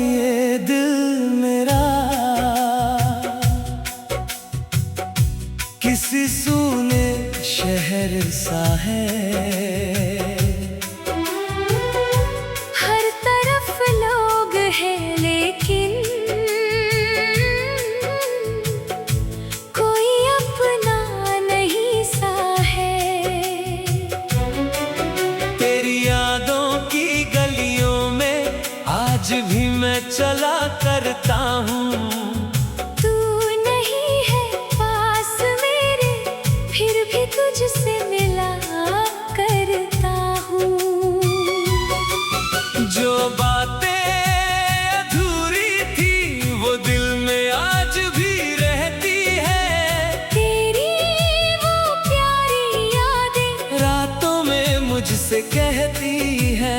ये दिल मेरा किसी सूने शहर सा है। हर तरफ लोग हैं लेकिन कोई अपना नहीं सा है। तेरी यादों की गलियों में आज भी मैं चला करता हूँ। तू नहीं है पास मेरे फिर भी तुझसे मिला करता हूँ। जो बातें अधूरी थी वो दिल में आज भी रहती है। तेरी वो प्यारी यादें रातों में मुझसे कहती है।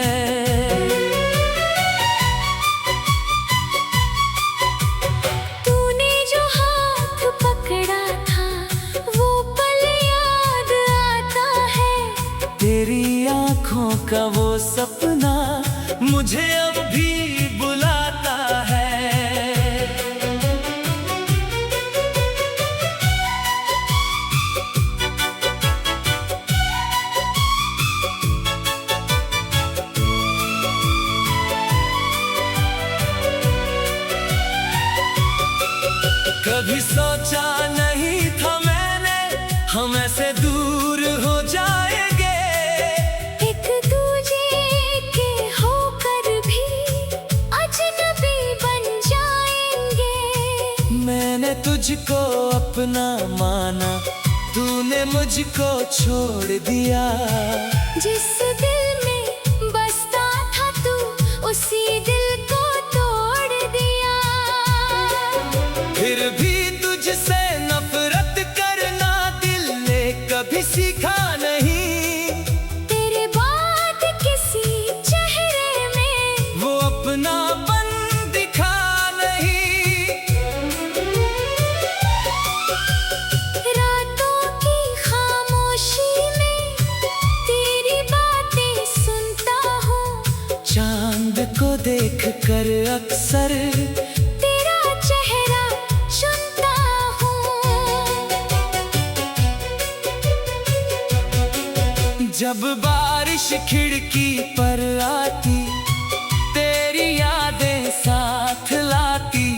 तूने जो हाथ पकड़ा था वो पल याद आता है। तेरी आँखों का वो सपना मुझे अब भी बुलाता है। कभी सोचा नहीं था मैंने हम ऐसे दूर हो जाएंगे। एक दूजे के होकर भी अजनबी बन जाएंगे। मैंने तुझको अपना माना तूने मुझको छोड़ दिया। जिस दिल में बसता था तू उसी दिल को तोड़ दिया। फिर भी तुझसे नफरत करना दिल ने कभी सीखा नहीं। तेरे बाद किसी चेहरे में वो अपनापन दिखा नहीं। रातों की खामोशी में तेरी बातें सुनता हूँ। चांद को देख कर अक्सर तेरा चेहरा चुनता हूँ। जब बारिश खिड़की पर आती तेरी यादें साथ लाती।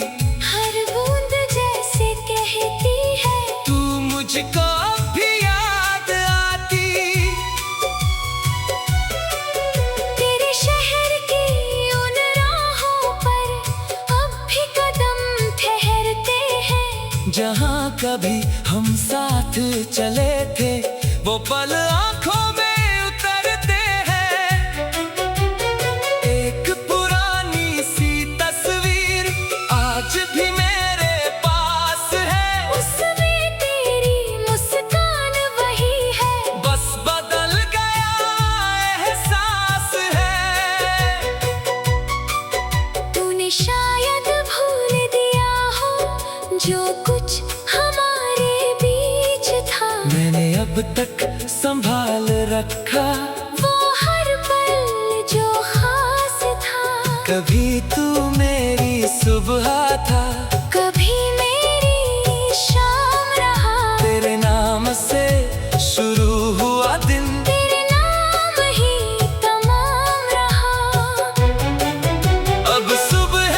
हर बूंद जैसे कहती है तू मुझको अब भी याद आती। तेरे शहर की उन राहों पर अब भी कदम ठहरते हैं। जहाँ कभी हम साथ चले थे वो पल आँखों में उतरते हैं। एक पुरानी सी तस्वीर आज भी मेरे पास है। उसमें तेरी मुस्कान वही है। बस बदल गया एहसास है। तूने शायद भूल दिया हो जो कुछ हमारे बीच था। मैंने अब तक संभाल रखा वो हर पल जो खास था। कभी तू मेरी सुबह था कभी मेरी शाम रहा। तेरे नाम से शुरू हुआ दिन तेरे नाम ही तमाम रहा। अब सुबह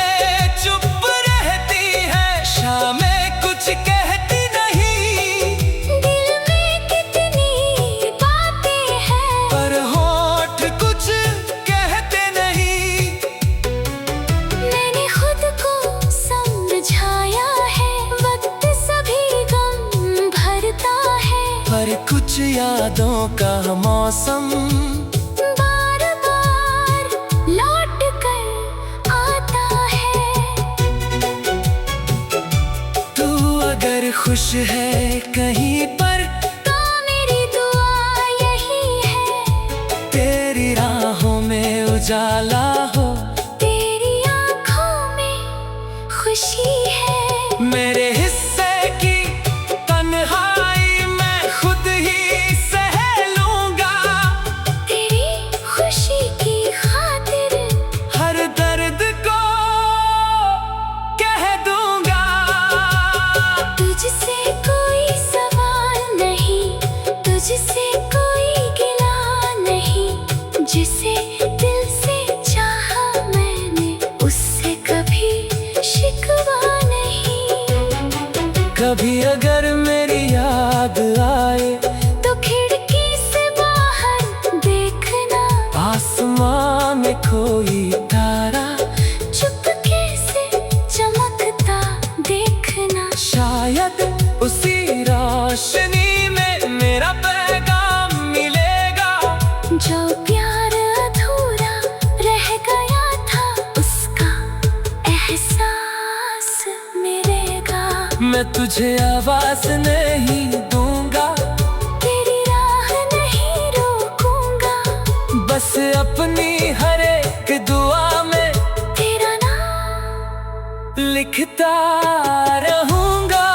चुप रहती है शामें कुछ कहती नहीं। दिल में कितनी बातें हैं पर होठ कुछ कहते नहीं। मैंने खुद को समझाया है वक्त सभी गम भरता है। पर कुछ यादों का मौसम बार बार लौट कर आता है। तू अगर खुश है कहीं पर तो मेरी दुआ यही है। तेरी राहों में उजाला हो तेरी आँखों में खुशी है। मेरे हिस्से की तन्हाई मैं खुद ही सह लूंगा। तेरी खुशी की खातिर हर दर्द को कभी अगर मेरी याद आए तो खिड़की से बाहर देखना, आसमां में कोई तारा चुपके से चमकता देखना। शायद उसी रोशनी में मेरा पैगाम मिलेगा। जो प्यार अधूरा रह गया था उसका एहसास मिलेगा। मैं तुझे आवाज नहीं दूंगा, तेरी राह नहीं रोकूंगा, बस अपनी हर एक दुआ में तेरा नाम लिखता रहूंगा।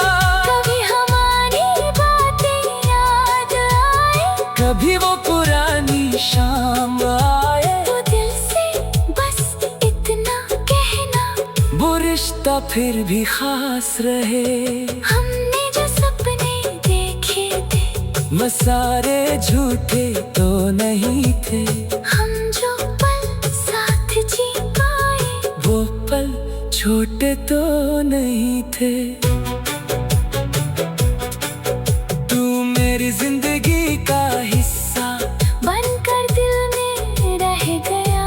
कभी हमारी बातें याद आए, कभी वो पुरानी शाम आए, तो दिल से बस इतना कहना, वो रिश्ता फिर भी खास रहे। हमने जो सपने देखे थे, मैं सारे झूठे तो नहीं थे। हम जो पल साथ जी पाए, वो पल छोटे तो नहीं थे। तू मेरी जिंदगी का हिस्सा बनकर दिल में रह गया।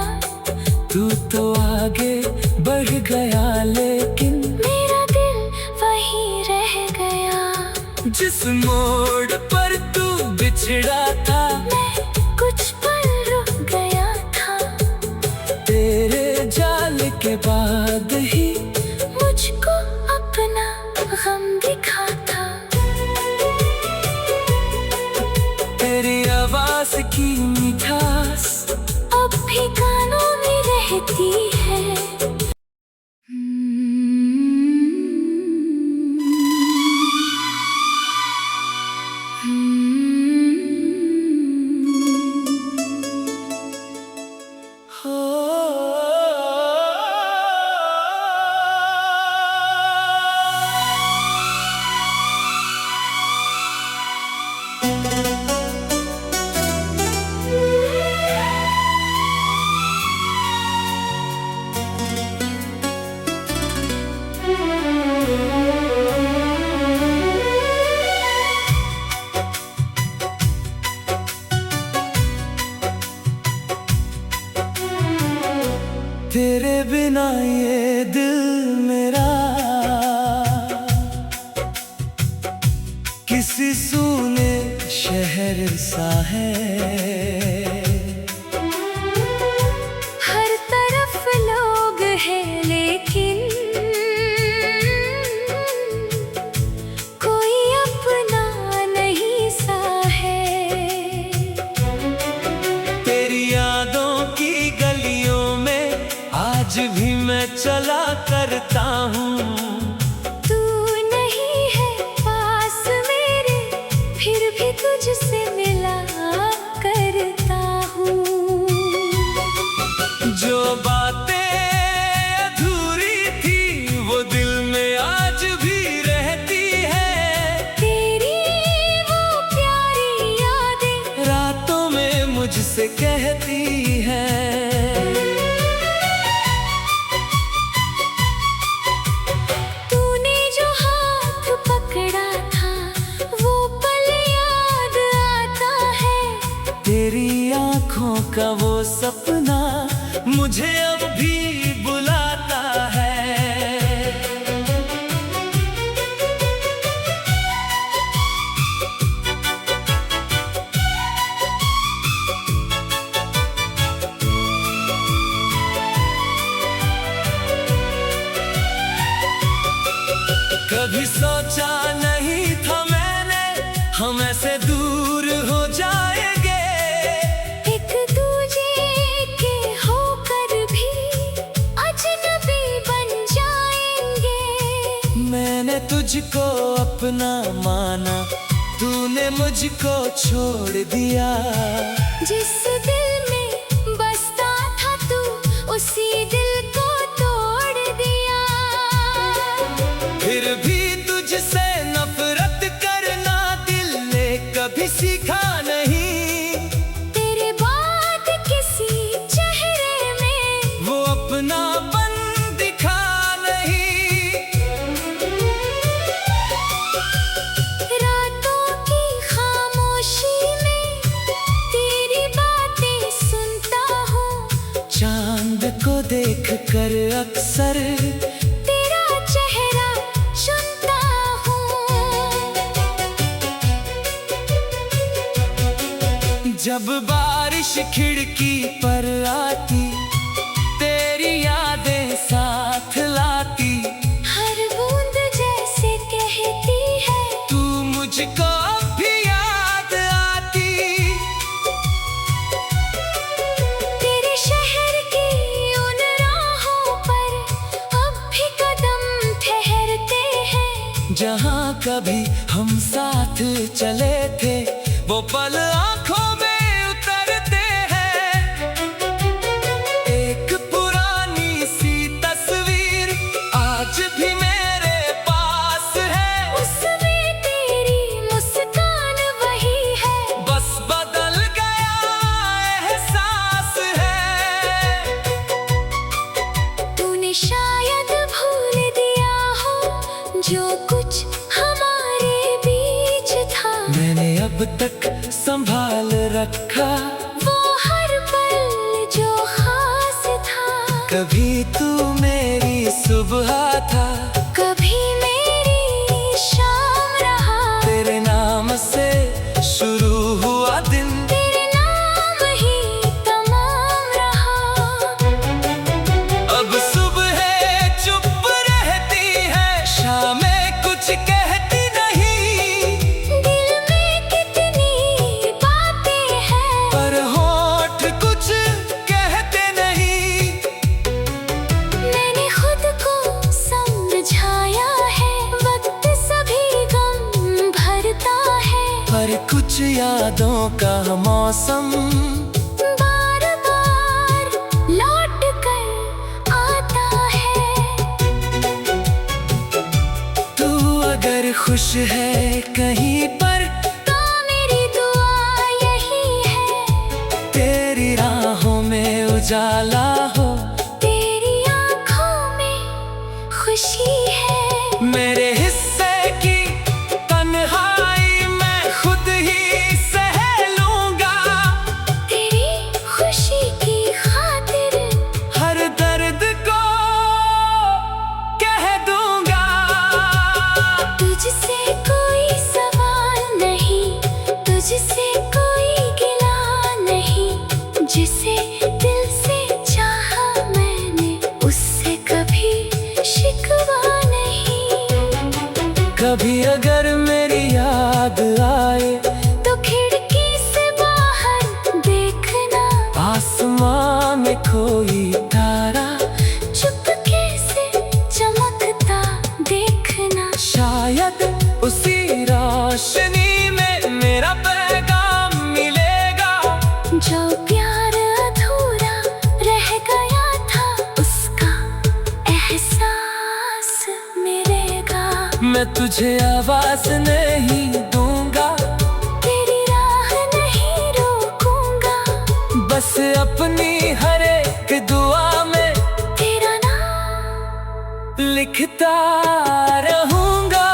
तू तो आगे बढ़ गया, लेकिन मेरा दिल वही रह गया। जिस मोड़ पर तू बिछड़ा था, मैं कुछ पल रुक गया था, तेरे जाल के बाद ही मुझको अपना गम दिखा था। तेरी आवाज की मिठास अब भी कानों में रहती है। तेरे बिना ये दिल मेरा किसी सूने शहर सा है। हर तरफ लोग हैं लेकिन कोई अपना नहीं सा है। तेरी यादों की गलियों में आज भी मैं चला करता हूँ। तू नहीं है पास मेरे, फिर भी तुझसे मिला करता हूँ। जो बातें अधूरी थी वो दिल में आज भी रहती है। तेरी वो प्यारी यादें रातों में मुझसे कहती है। तूने जो हाथ पकड़ा था वो पल याद आता है। तेरी आंखों का वो सपना मुझे अब भी बुलाता है। कभी सोचा नहीं था मैंने हम ऐसे दूर हो जाएंगे। एक दूजे के होकर भी अजनबी बन जाएंगे। मैंने तुझको अपना माना, तूने मुझको छोड़ दिया। जिस दिल में बसता था तू उसी दिल को तोड़ दिया। फिर भी तुझसे नफरत करना दिल ने कभी सीखा नहीं। तेरे बाद किसी चेहरे में वो अपनापन दिखा नहीं। कर अक्सर तेरा चेहरा चुनता हूँ। जब बारिश खिड़की पर आती, तेरी यादें साथ लाती, हर बूंद जैसे कहती है तू मुझको भी याद आती। तेरे शहर की उन राहों पर अब भी कदम ठहरते हैं। जहाँ कभी हम साथ चले थे, वो पल आँखों में उतरते हैं। एक पुरानी सी तस्वीर आज भी मेरे पास है, उसमें तेरी मुस्कान वही है, बस बदल गया एहसास है। तूने शायद भूल दिया हो जो कुछ हमारे बीच था। मैंने अब तक संभाल रखा वो हर पल जो खास था। कभी तू मेरी सुबह था, कभी मेरी शाम रहा। तेरे नाम से शुरू हुआ दिन, तेरे नाम ही तमाम रहा। अब सुबह चुप रहती है, शामें कुछ कहती नहीं। दिल में कितनी बातें हैं, पर होठ कुछ कहते नहीं। मैंने खुद को समझाया है, वक्त सभी गम भरता है। पर कुछ यादों का मौसम बार बार लौट कर आता है। तू अगर खुश है कहीं पर, तो मेरी दुआ यही है, तेरी राहों में उजाला हो, तेरी आँखों में खुशी है। मेरे हिस्से की तन्हाई मैं खुद ही सह लूंगा। तेरी खुशी की खातिर हर दर्द को कह दूंगा। तुझसे कोई सवाल नहीं, तुझसे कोई गिला नहीं। जिसे दिल से चाहा मैंने, उससे कभी शिकवा नहीं। कभी अगर मेरी याद आए, तो खिड़की से बाहर देखना, आसमां में कोई तारा चुपके से चमकता देखना। शायद उसी रोशनी में मेरा पैगाम मिलेगा। जो प्यार अधूरा रह गया था, उसका एहसास मिलेगा। मैं तुझे आवाज नहीं दूंगा, तेरी राह नहीं रोकूंगा, बस अपनी हर एक दुआ में तेरा नाम लिखता रहूंगा।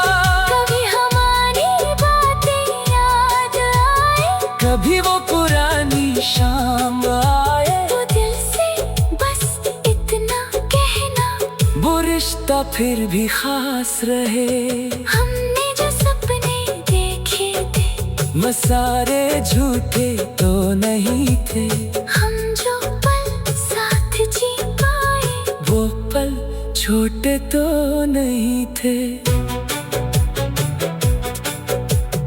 कभी हमारी बातें याद आए, कभी वो पुरानी शाम आए, तो दिल से बस इतना कहना, वो रिश्ता फिर भी खास रहे। हमने जो सपने देखे थे, मैं सारे झूठे तो नहीं थे। हम जो पल साथ जी पाए, वो पल छोटे तो नहीं थे।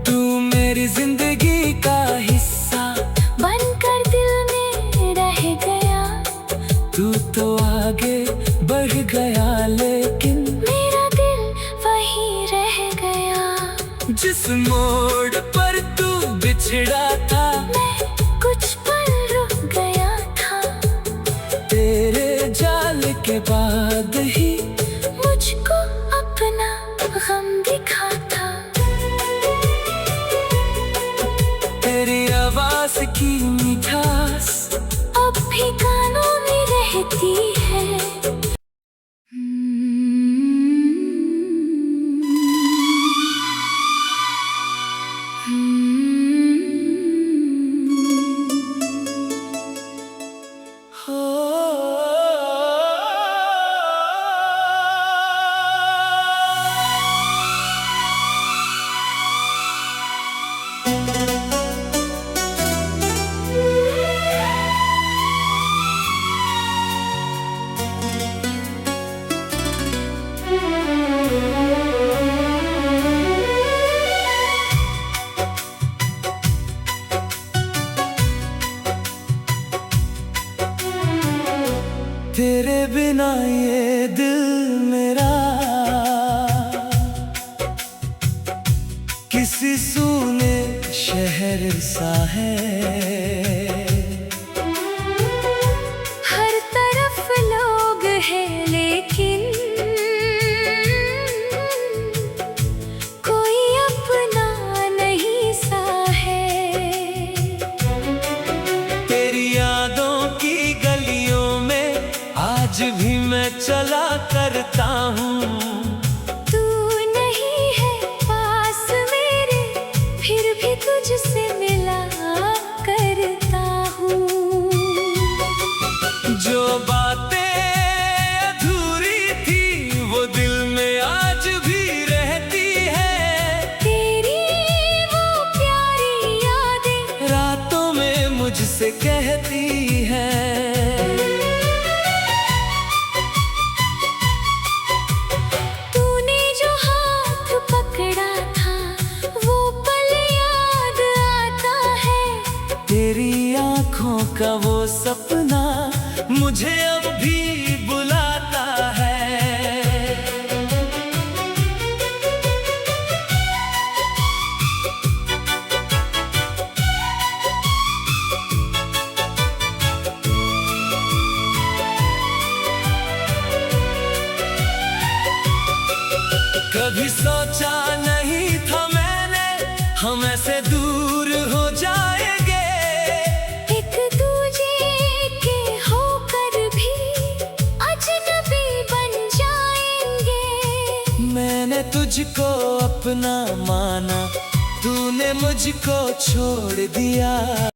तू मेरी जिंदगी का हिस्सा बनकर दिल में रह गया। तू तो आगे बढ़ गया, लेकिन मेरा दिल वही रह गया। जिस मोड़ पर तू बिछड़ा था, मैं कुछ पल रुक गया था। तेरे जाल के बाद ही मुझको अपना गम दिखा था। तेरी आवाज की मिठास अब भी कानों में रहती है। सा है। हर तरफ लोग हैं लेकिन कोई अपना नहीं सा है। तेरी यादों की गलियों में आज भी मैं चला करता हूँ। तू नहीं है पास मेरे फिर भी तुझसे मिला करता हूँ। जो बातें अधूरी थी वो दिल में आज भी रहती है। तेरी वो प्यारी यादें रातों में मुझसे कहती है। तूने जो हाथ पकड़ा था वो पल याद आता है। तेरी आँखों का वो सपना मुझे अब भी बुलाता है। कभी सोचा नहीं था मैंने हम ऐसे दूर हो जाएंगे। एक दूजे के होकर भी अजनबी बन जाएंगे। मैंने तुझको अपना माना, तूने मुझको छोड़ दिया।